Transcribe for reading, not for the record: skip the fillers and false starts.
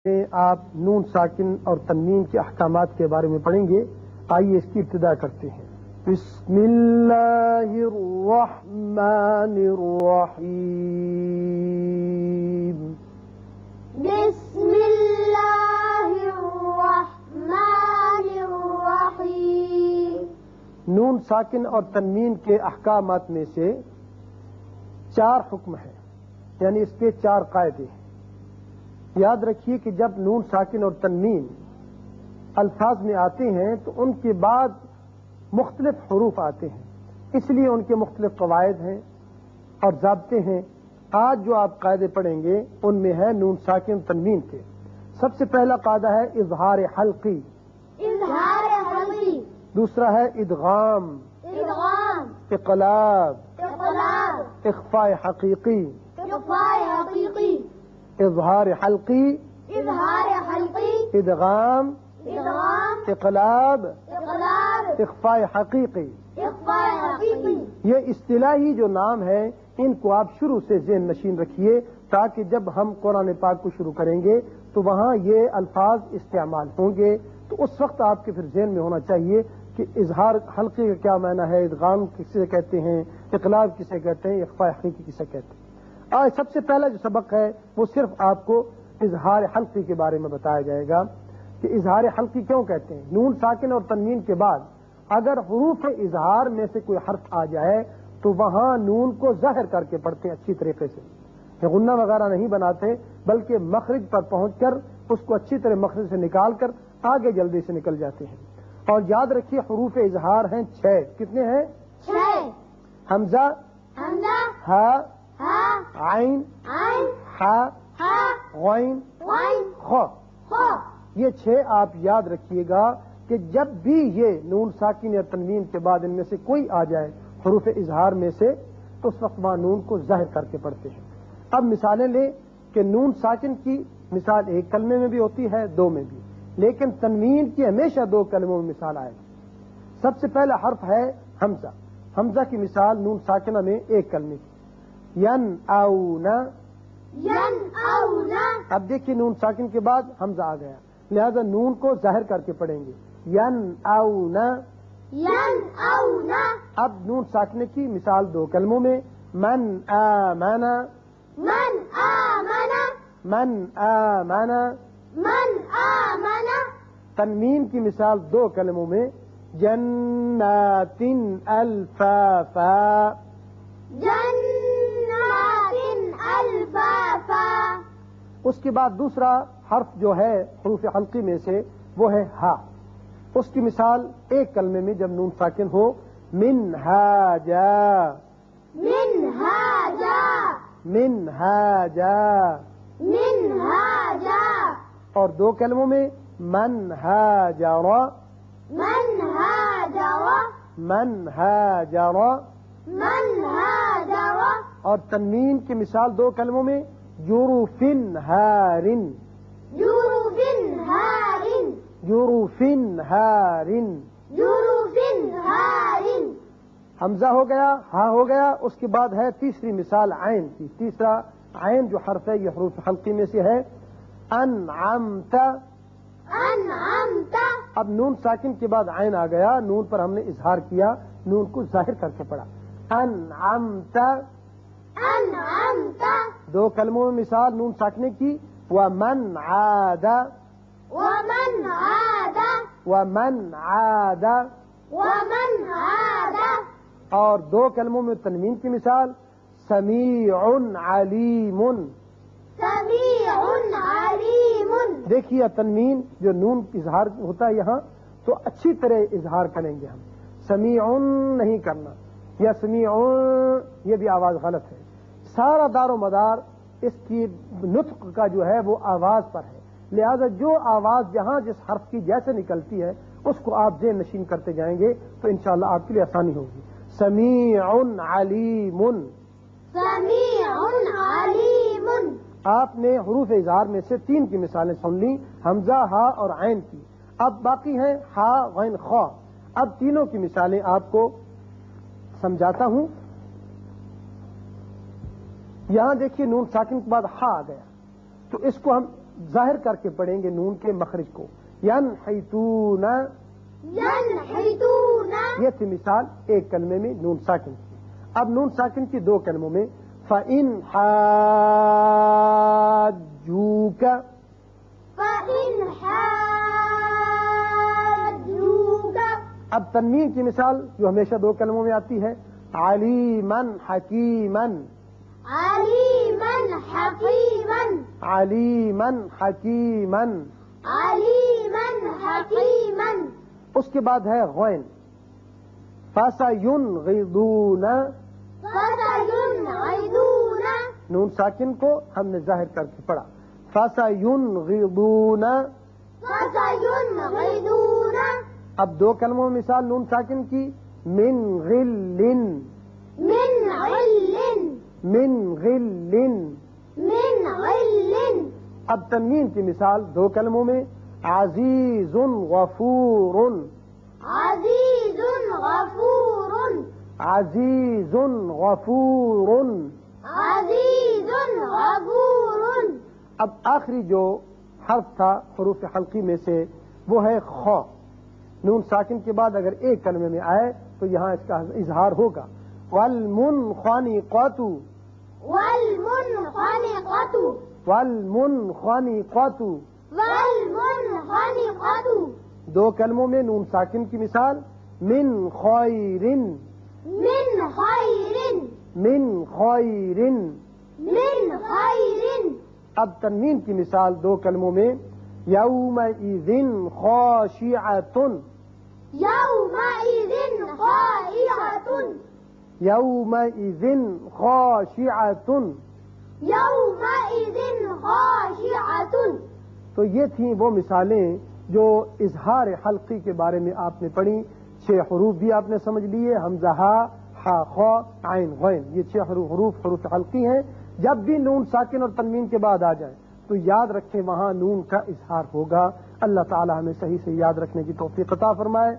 آپ نون ساکن اور تنوین کے احکامات کے بارے میں پڑھیں گے. آئیے اس کی ابتدا کرتے ہیں. بسم اللہ الرحمن الرحیم. بسم اللہ الرحمن الرحیم. نون ساکن اور تنوین کے احکامات میں سے 4 حکم ہیں، یعنی اس کے 4 قاعدے ہیں. یاد رکھیے کہ جب نون ساکن اور تنوین الفاظ میں آتے ہیں تو ان کے بعد مختلف حروف آتے ہیں، اس لیے ان کے مختلف قواعد ہیں اور ضابطے ہیں. آج جو آپ قاعدے پڑھیں گے ان میں ہے نون ساکن تنوین کے. سب سے پہلا قاعدہ ہے اظہار حلقی. اظہار حلقی. دوسرا ہے ادغام، ادغام. اقلاب، اقلاب. اخفاء حقیقی. اخفاء حقیقی. اظہار حلقی، اظہار حلقی. ادغام، ادغام. اقلاب، اقلاب. اخفاء حقیقی. اخفاء حقیقی. یہ اصطلاحی جو نام ہے ان کو آپ شروع سے ذہن نشین رکھیے تاکہ جب ہم قرآن پاک کو شروع کریں گے تو وہاں یہ الفاظ استعمال ہوں گے. تو اس وقت آپ کے پھر ذہن میں ہونا چاہیے کہ اظہار حلقے کا کیا معنی ہے، ادغام کسے کہتے ہیں، اقلاب کسے کہتے ہیں، اخفاء حقیقی کسے کہتے ہیں. آج سب سے پہلا جو سبق ہے وہ صرف آپ کو اظہار حلقی کے بارے میں بتایا جائے گا کہ اظہار حلقی کیوں کہتے ہیں. نون ساکن اور تنوین کے بعد اگر حروف اظہار میں سے کوئی حرف آ جائے تو وہاں نون کو ظاہر کر کے پڑھتے ہیں اچھی طریقے سے. غنہ وغیرہ نہیں بناتے بلکہ مخرج پر پہنچ کر اس کو اچھی طرح مخرج سے نکال کر آگے جلدی سے نکل جاتے ہیں. اور یاد رکھیے حروف اظہار ہیں 6. کتنے ہیں؟ 6. حمزہ، حمزہ. ہا، ہا. عین، عین. ہا، ہا. غین، غین. خا. خا. یہ 6 آپ یاد رکھیے گا کہ جب بھی یہ نون ساکن یا تنوین کے بعد ان میں سے کوئی آ جائے حروف اظہار میں سے تو اس وقت وہاں نون کو ظاہر کر کے پڑھتے ہیں. اب مثالیں لیں کہ نون ساکن کی مثال 1 کلمے میں بھی ہوتی ہے، 2 میں بھی، لیکن تنوین کی ہمیشہ 2 کلموں میں مثال آئے. سب سے پہلا حرف ہے حمزہ. حمزہ کی مثال نون ساکنہ میں 1 کلمے کی، ین اونا. ین اونا. اب دیکھیے نون ساکن کے بعد حمزہ آ گیا، لہذا نون کو ظاہر کر کے پڑھیں گے، ین اونا. ین اونا. اب نون ساکنے کی مثال 2 کلموں میں، من آمنا. من آمنا. من آمنا. من آمنا. تنوین کی مثال 2 کلموں میں، جنات الفافا. جنات الفافا. اس کے بعد دوسرا حرف جو ہے حروف حلقی میں سے وہ ہے ہا. اس کی مثال 1 کلمے میں جب نون ساکن ہو، منہاجا. منہاجا. منہاجا. منہاجا. اور 2 کلموں میں، منہاجر. منہاجر. منہاجر. منہاجر. اور تنوین کی مثال 2 کلموں میں، جروفن ہارن. جروفن ہارن. جروفن ہارن. جروفن ہارن. حمزہ ہو گیا، ہا ہو گیا. اس کے بعد ہے تیسری مثال عین کی. تیسرا عین جو حرف ہے یہ حروف حلقی میں سے ہے، انعمت. انعمت. اب نون ساکن کے بعد عین آ گیا، نون پر ہم نے اظہار کیا، نون کو ظاہر کر کے پڑھا، انعمت. انعمت. 2 کلموں میں مثال نون ساکنے کی، ومن عاد. ومن عاد. ومن عاد. ومن عاد. اور 2 کلموں میں تنوین کی مثال، سمیع علیم. سمیع علیم. دیکھیے تنوین جو نون اظہار ہوتا ہے یہاں تو اچھی طرح اظہار کریں گے ہم، سمیع نہیں کرنا، یا سمیع یہ بھی آواز غلط ہے. سارا دار و مدار اس کی نطق کا جو ہے وہ آواز پر ہے، لہذا جو آواز جہاں جس حرف کی جیسے نکلتی ہے اس کو آپ ذہن نشین کرتے جائیں گے تو انشاءاللہ آپ کے لیے آسانی ہوگی. سمیع علیم. سمیع علیم. آپ نے حروف اظہار میں سے 3 کی مثالیں سن لی، حمزہ، ہا اور عین کی. اب باقی ہیں ہا، غین، خا. اب تینوں کی مثالیں آپ کو سمجھاتا ہوں. یہاں دیکھیے نون ساکن کے بعد ہا آ گیا تو اس کو ہم ظاہر کر کے پڑھیں گے نون کے مخرج کو. ینحتون، ينحتون. یہ تھی مثال ایک کلمے میں نون ساکن کی. اب نون ساکن کی دو کلموں میں فَإِنْ حَاجُّوكَ، فإن حاجوك. اب تنوین کی مثال جو ہمیشہ دو کلموں میں آتی ہے علیمن حکیمن، عليما حكيما. علیمن حکیمن. عليما حكيما. اس کے بعد ہے غین فَسَيُنْغِضُونَ، فسينعدون. نون ساکن کو ہم نے ظاہر کر کے پڑھا فَسَيُنْغِضُونَ. فسينعدون. اب دو کلموں میں مثال نون ساکن کی من غلن، من عل. من غلن. من عل. اب تنوین کی مثال دو کلموں میں عزیز غفور، عزيز غفور. عزیز غفور. عزيز غفور. اب آخری جو حرف تھا حروف حلقی میں سے وہ ہے خا. نون ساکن کے بعد اگر ایک کلمے میں آئے تو یہاں اس کا اظہار ہوگا والمنخنقۃ، والمنخنقة. والمنخنقۃ. والمنخنقة. دو کلموں میں نون ساکن کی مثال من خیر، من خير. من خیر. من خير. اب تنوین کی مثال دو کلموں میں یومئذ خاشعۃ، يومئذ خاشعة. یومئذ خاشعۃ. يومئذ خاشعة. تو یہ تھیں وہ مثالیں جو اظہار حلقی کے بارے میں آپ نے پڑھی. 6 حروف بھی آپ نے سمجھ لیے، حمزہ ہا، ہا خا، عین غین، یہ 6 حروف حلقی ہیں. جب بھی نون ساکن اور تنوین کے بعد آ جائیں تو یاد رکھیں وہاں نون کا اظہار ہوگا. اللہ تعالی ہمیں صحیح سے یاد رکھنے کی توفیق عطا فرمائے.